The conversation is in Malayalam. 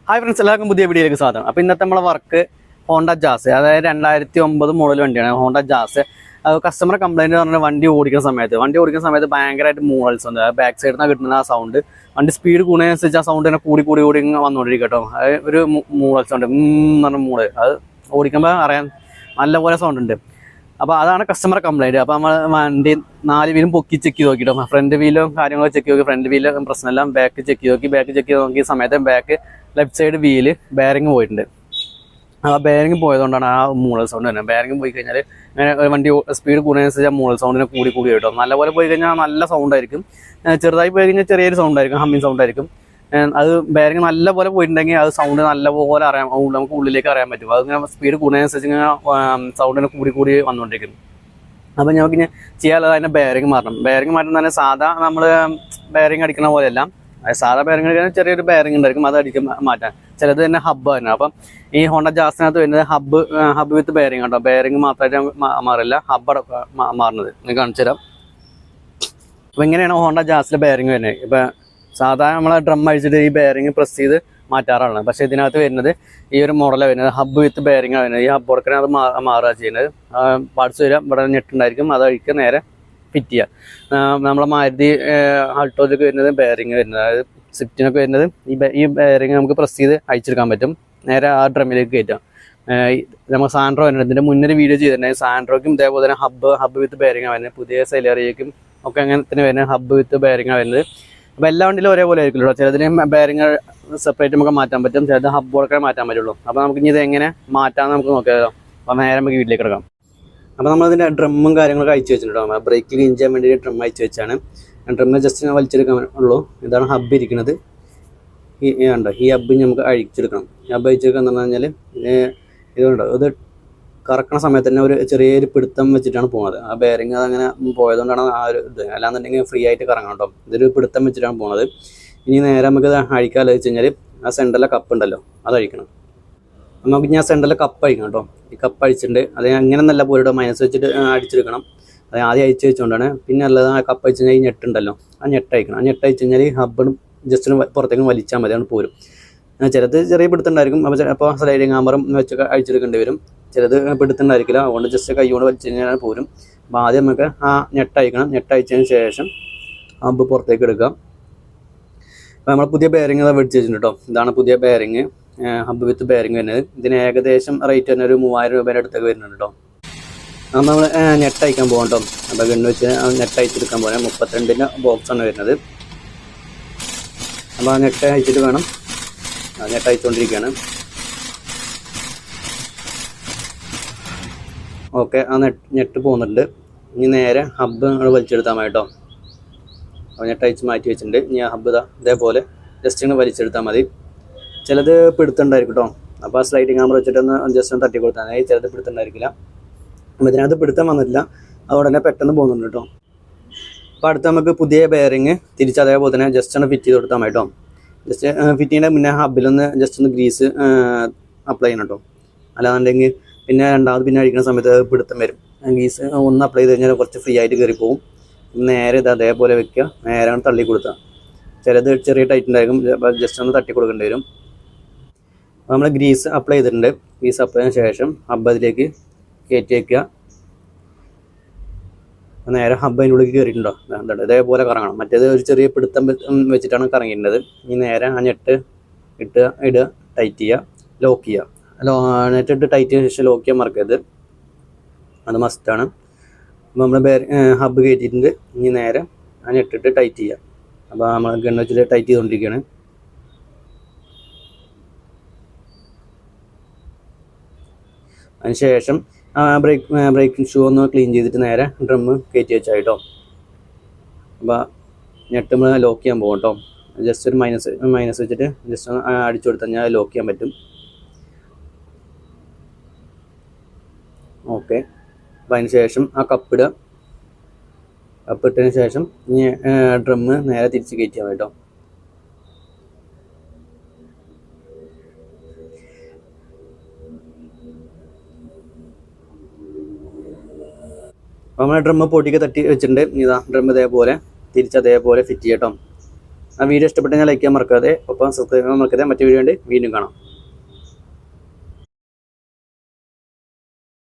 ഹായ് ഫ്രണ്ട്സ്, എല്ലാവർക്കും പുതിയ വീഡിയോയിലേക്ക് സ്വാഗതം. അപ്പോൾ ഇന്നത്തെ നമ്മളെ വർക്ക് ഹോണ്ട ജാസ്, അതായത് 2009 മോഡൽ വണ്ടിയാണ് ഹോണ്ട ജാസ്. കസ്റ്റമർ കംപ്ലൈൻറ്റ് പറഞ്ഞാൽ വണ്ടി ഓടിക്കുന്ന സമയത്ത് ഭയങ്കരമായിട്ട് മൂവൽസ് ഉണ്ട്. ബാക്ക് സൈഡിൽ നിന്ന് കിട്ടുന്ന ആ സൗണ്ട്, വണ്ടി സ്പീഡ് കൂടുന്നതിനനുസരിച്ച് ആ സൗണ്ട് തന്നെ കൂടി വന്നുകൊണ്ടിരിക്കും കേട്ടോ. അത് ഒരു മൂവൽസ് ഉണ്ട് എന്ന് പറഞ്ഞ മൂള്, അത് ഓടിക്കുമ്പോൾ അറിയാൻ നല്ലപോലെ സൗണ്ട് ഉണ്ട്. അപ്പോൾ അതാണ് കസ്റ്റമർ കംപ്ലൈൻറ്റ്. അപ്പോൾ നമ്മൾ വണ്ടി 4 വീലും പൊക്കി ചെക്ക് ചെയ്ത് നോക്കിട്ടോ. ഫ്രണ്ട് വീലും കാര്യങ്ങളൊക്കെ ചെക്ക് ചെയ്ത് നോക്കി, ഫ്രണ്ട് വീല് പ്രശ്നമെല്ലാം. ബാക്ക് ചെക്ക് ചെയ്ത് നോക്കിയ സമയത്ത് back left side wheel bearing പോയിട്ടുണ്ട്. ആ ബെയറിങ് പോയതുകൊണ്ടാണ് ആ മൂളൽ സൗണ്ട് തന്നെ. ബെയറിങ് പോയി കഴിഞ്ഞാൽ അങ്ങനെ വണ്ടി സ്പീഡ് കൂടുന്നതിനനുസരിച്ച് ആ മൂളൽ സൗണ്ടിനെ കൂടി കേട്ടോ. നല്ലപോലെ പോയി കഴിഞ്ഞാൽ നല്ല സൗണ്ട് ആയിരിക്കും, ചെറുതായി പോയി കഴിഞ്ഞാൽ ചെറിയൊരു സൗണ്ട് ആയിരിക്കും, ഹമ്മിങ് സൗണ്ട് ആയിരിക്കും. അത് ബെയറിങ് നല്ലപോലെ പോയിട്ടുണ്ടെങ്കിൽ അത് സൗണ്ട് നല്ലപോലെ അറിയാം, നമുക്ക് ഉള്ളിലേക്ക് അറിയാൻ പറ്റും. അതിങ്ങനെ സ്പീഡ് കൂടുന്നതിനനുസരിച്ച് ഇങ്ങനെ സൗണ്ടിനെ കൂടി വന്നുകൊണ്ടിരിക്കും. അപ്പം ഞങ്ങൾക്ക് ഇനി ചെയ്യാനുള്ളത് അതിൻ്റെ ബെയറിങ് മാറ്റം തന്നെ. സാധാ നമ്മൾ ബെയറിങ് അടിക്കുന്ന പോലെയല്ല, സാധാ ബെയറിങ് അടിക്കാൻ ചെറിയൊരു ബെയറിങ് ഉണ്ടായിരിക്കും, അത് അടിക്കാൻ മാറ്റാൻ. ചിലത് തന്നെ ഹബ്ബ് തന്നെ. അപ്പം ഈ ഹോണ്ട ജാസിനകത്ത് വരുന്നത് ഹബ്ബ് വിത്ത് ബെയറിങ് കേട്ടോ. ബെയറിങ് മാത്രമായിട്ട് മാറില്ല, ഹബ്ബ് മാറുന്നത് ഞാൻ കാണിച്ചു തരാം. അപ്പം ഇങ്ങനെയാണ് ഹോണ്ട ജാസിലെ ബെയറിങ് വരുന്നത്. ഇപ്പം സാധാരണ നമ്മളെ ഡ്രം അഴിച്ചിട്ട് ഈ ബെയറിങ് പ്രസ് ചെയ്ത് മാറ്റാറാണ്. പക്ഷേ ഇതിനകത്ത് വരുന്നത് ഈ ഒരു മോഡലാണ് വരുന്നത്, ഹബ്ബ് വിത്ത് ബെയറിങ് വരുന്നത്. ഈ ഹബ്ബ് കൊടുക്കാൻ അത് മാറുക ചെയ്യുന്നത്. പാർട്സ് വരാം, ഇവിടെ ഞെട്ടുണ്ടായിരിക്കും, അത് അഴിക്കുക നേരെ ഫിറ്റ് ചെയ്യുക. നമ്മളെ മാരുതി ആൾട്ടോയിലൊക്കെ വരുന്നത് ബെയറിങ് വരുന്നത്, അതായത് സ്വിഫ്റ്റിനൊക്കെ വരുന്നത് ഈ ബെയറിങ് നമുക്ക് പ്രസ് ചെയ്ത് അഴിച്ചെടുക്കാൻ പറ്റും, നേരെ ആ ഡ്രമ്മിലേക്ക് കയറ്റാം. നമ്മൾ സാൻഡ്രോ വരുന്നത്, ഇതിൻ്റെ മുന്നൊരു വീഡിയോ ചെയ്തിട്ടുണ്ടെങ്കിൽ സാൻഡ്രോയ്ക്കും ഇതേപോലെ തന്നെ ഹബ്ബ് വിത്ത് ബെയറിങ് വരുന്നത്. പുതിയ സെലേറിയയ്ക്കും ഒക്കെ അങ്ങനെ തന്നെ വരുന്നത് ഹബ്ബ് വിത്ത് ബെയറിങ് വരുന്നത്. അപ്പോൾ എല്ലാ വണ്ടിയിലും ഒരേപോലെ ആയിരിക്കുമല്ലോ. ചിലതിന് ബെയറിങ് സെപ്പറേറ്റ് നമുക്ക് മാറ്റാൻ പറ്റും, ചിലത് ഹബ്ബ് കൊടുക്കാൻ മാറ്റാൻ പറ്റുള്ളൂ. അപ്പോൾ നമുക്ക് ഇനി ഇത് എങ്ങനെ മാറ്റാമെന്ന് നമുക്ക് നോക്കിയാലോ. അപ്പോൾ നേരെ നമുക്ക് വീട്ടിലേക്ക് കിടക്കാം. അപ്പോൾ നമ്മളതിൻ്റെ ഡ്രമ്മും കാര്യങ്ങളൊക്കെ അയച്ചു വെച്ചിട്ടുണ്ടോ. ബ്രേക്ക് ക്ലീൻ ചെയ്യാൻ വേണ്ടി ഡ്രം അയച്ചു വെച്ചാണ്. ഡ്രമ്മ് ജസ്റ്റ് വലിച്ചെടുക്കാൻ ഉള്ളൂ. ഇതാണ് ഹബ്ബ് ഇരിക്കുന്നത്. ഉണ്ടോ, ഈ ഹബ്ബ് നമുക്ക് അഴിച്ചെടുക്കണം. ഹബ്ബ് അഴിച്ചെടുക്കുക എന്ന് പറഞ്ഞു കഴിഞ്ഞാൽ ഇതുണ്ടോ, ഇത് കറക്കണ സമയത്ത് തന്നെ ഒരു ചെറിയൊരു പിടുത്തം വെച്ചിട്ടാണ് പോകുന്നത്. ആ ബെയറിങ് അതങ്ങനെ പോയതുകൊണ്ടാണ് ആ ഒരു ഇത്. അല്ലാന്നുണ്ടെങ്കിൽ ഫ്രീ ആയിട്ട് കറങ്ങണം കേട്ടോ. ഇതൊരു പിടുത്തം വെച്ചിട്ടാണ് പോകുന്നത്. ഇനി നേരെ നമുക്ക് ഇത് അഴിക്കാമല്ലോ വെച്ച് കഴിഞ്ഞാൽ ആ സെൻറ്ററിലെ കപ്പ് ഉണ്ടല്ലോ, അത് അഴിക്കണം. നമുക്ക് ഞാൻ സെൻറ്ററിലെ കപ്പ് അഴിക്കണം കേട്ടോ. ഈ കപ്പ് അഴിച്ചിട്ടുണ്ട്. അത് അങ്ങനെ നല്ല പോലും മൈനസ് വെച്ചിട്ട് അടിച്ചെടുക്കണം. അത് ആദ്യം അഴിച്ച് വെച്ചുകൊണ്ടാണ്. പിന്നെ അല്ലാതെ ആ കപ്പ് അഴിച്ച് കഴിഞ്ഞാൽ ഈ ഞെട്ടുണ്ടല്ലോ, ആ ഞെട്ടയക്കണം. ആ ഞെട്ടയച്ച് കഴിഞ്ഞാൽ ഈ ഹബ്ബിന് ജസ്റ്റ് പുറത്തേക്ക് വലിച്ചാൽ മതി, അത് പോരും. ചിലത് ചെറിയ പിടുത്തുണ്ടായിരിക്കും, അപ്പോൾ സ്ലൈഡിങ് ഹാമറും വെച്ച് അഴിച്ചെടുക്കേണ്ടി വരും. ചിലത് പിടുത്തുണ്ടായിരിക്കില്ല, അതുകൊണ്ട് ജസ്റ്റ് കൈ കൊണ്ട് വലിച്ചു കഴിഞ്ഞാൽ പോരും. അപ്പോൾ ആദ്യം നമുക്ക് ആ ഞെട്ടയക്കണം. ഞെട്ടയച്ചതിന് ശേഷം ഹബ്ബ് പുറത്തേക്ക് എടുക്കാം. അപ്പോൾ നമ്മൾ പുതിയ ബെയറിങ് മേടിച്ച് വെച്ചിട്ടുണ്ട് കേട്ടോ. ഇതാണ് പുതിയ ബെയറിങ്, ഹബ്ബ് വിത്ത് ബെയറിങ് വരുന്നത്. ഇതിന് ഏകദേശം റേറ്റ് തന്നെ ഒരു 3000 രൂപേൻ്റെ അടുത്തൊക്കെ വരുന്നുണ്ട് കേട്ടോ. അപ്പോൾ നമ്മൾ നെട്ടയക്കാൻ പോകാം കേട്ടോ. അപ്പോൾ ഗണ്ണ് വെച്ച് നെട്ടയച്ചെടുക്കാൻ പോകാൻ 32-ൻ്റെ ബോക്സാണ് വരുന്നത്. അപ്പോൾ ആ നെട്ട് അയച്ചിട്ട് വേണം, നെട്ടയച്ചുകൊണ്ടിരിക്കുകയാണ്. ഓക്കെ, ആ നെട്ട് പോകുന്നുണ്ട്. ഇനി നേരെ ഹബ്ബ് നമ്മൾ വലിച്ചെടുത്താൽ മതി കേട്ടോ. അപ്പോൾ നെട്ടയച്ച് മാറ്റി വെച്ചിട്ടുണ്ട്. ഇനി ആ ഹബ്ബ് ഇതേപോലെ ജസ്റ്റ് ഇങ്ങനെ വലിച്ചെടുത്താൽ മതി. ചിലത് പിടുത്തുണ്ടായിരിക്കും കേട്ടോ. അപ്പോൾ ആ സ്ലൈഡിങ് ഹാമർ വെച്ചിട്ടൊന്ന് ജസ്റ്റ് ഒന്ന് തട്ടി കൊടുത്താൽ മതി. ചിലത് പിടുത്തുണ്ടായിരിക്കില്ല. അപ്പോൾ ഇതിനകത്ത് പിടുത്തം വന്നിട്ടില്ല, അതുകൊണ്ട് തന്നെ പെട്ടെന്ന് പോകുന്നുണ്ട് കേട്ടോ. അപ്പോൾ അടുത്ത് നമുക്ക് പുതിയ ബെയറിങ് തിരിച്ച് അതേപോലെ തന്നെ ജസ്റ്റ് ഒന്ന് ഫിറ്റ് ചെയ്ത് കൊടുത്താൽ മതി കേട്ടോ. ജസ്റ്റ് ഫിറ്റ് ചെയ്യുന്ന മുന്നേ ഹബ്ബിലൊന്ന് ജസ്റ്റ് ഒന്ന് ഗ്രീസ് അപ്ലൈ ചെയ്യണം കേട്ടോ. അല്ലാന്നുണ്ടെങ്കിൽ പിന്നെ പിന്നെ അഴിക്കുന്ന സമയത്ത് പിടുത്തം വരും. ഗ്രീസ് ഒന്ന് അപ്ലൈ ചെയ്ത് കഴിഞ്ഞാൽ കുറച്ച് ഫ്രീ ആയിട്ട് കയറി പോകും. നേരെ ഇത് അതേപോലെ വെക്കുക, നേരെ തള്ളി കൊടുക്കുക. ചിലത് ചെറിയ ടൈറ്റ് ഉണ്ടായിരിക്കും, ജസ്റ്റ് ഒന്ന് തട്ടി കൊടുക്കേണ്ടി വരും. അപ്പോൾ നമ്മൾ ഗ്രീസ് അപ്ലൈ ചെയ്തിട്ടുണ്ട്. ഗ്രീസ് അപ്ലൈ ചെയ്തതിന് ശേഷം ഹബ്ബ് അതിലേക്ക് കയറ്റി വയ്ക്കുക. നേരെ ഹബ്ബ് അതിൻ്റെ ഉള്ളിൽ കയറിയിട്ടുണ്ടോ, എന്താണ് ഇതേപോലെ കറങ്ങണം. മറ്റേത് ഒരു ചെറിയ പിടുത്തം വെച്ചിട്ടാണ് കറങ്ങിയിട്ടുള്ളത്. ഇനി നേരെ ആ നെട്ട് ഇടുക, ടൈറ്റ് ചെയ്യുക, ലോക്ക് ചെയ്യുക. നെറ്റിട്ട് ടൈറ്റ് ചെയ്തതിന് ശേഷം ലോക്ക് ചെയ്യാൻ മറക്കരുത്, അത് മസ്റ്റാണ്. അപ്പോൾ നമ്മൾ ഹബ്ബ് കയറ്റിയിട്ടുണ്ട്. ഇനി നേരെ ആ നെട്ടിട്ട് ടൈറ്റ് ചെയ്യുക. അപ്പോൾ നമ്മൾ ഗണ്ണ് വെച്ചിട്ട് ടൈറ്റ് ചെയ്തുകൊണ്ടിരിക്കുകയാണ്. അതിനുശേഷം ബ്രേക്കിംഗ് ഷൂ ഒന്ന് ക്ലീൻ ചെയ്തിട്ട് നേരെ ഡ്രമ്മ് കയറ്റി വെച്ചാൽ കേട്ടോ. അപ്പോൾ നെട്ട് നമ്മൾ ലോക്ക് ചെയ്യാൻ പോകും കേട്ടോ. ജസ്റ്റ് ഒരു മൈനസ് വെച്ചിട്ട് ജസ്റ്റ് ഒന്ന് അടിച്ചു കൊടുത്താൽ ഞാൻ ലോക്ക് ചെയ്യാൻ പറ്റും. ഓക്കെ, അപ്പോൾ അതിന് ശേഷം ആ കപ്പിടുക. കപ്പിട്ടതിന് ശേഷം ഇനി ഡ്രമ്മ് നേരെ തിരിച്ച് കയറ്റിയാൽ മതി കേട്ടോ. അപ്പോൾ നമ്മൾ ഡ്രമ്മ് പൊടിയൊക്കെ തട്ടി വെച്ചിട്ടുണ്ട്. ഇതാ ഡ്രമ്മ് ഇതേപോലെ തിരിച്ച് അതേപോലെ ഫിറ്റ് ചെയ്യട്ടോ. ആ വീഡിയോ ഇഷ്ടപ്പെട്ടെങ്കിൽ ലൈക്ക് ചെയ്യാൻ മറക്കാതെ, ഒപ്പം സബ്സ്ക്രൈബ് ചെയ്യാൻ മറക്കാതെ. മറ്റു വീഡിയോ ഉണ്ട്, വീണ്ടും കാണാം.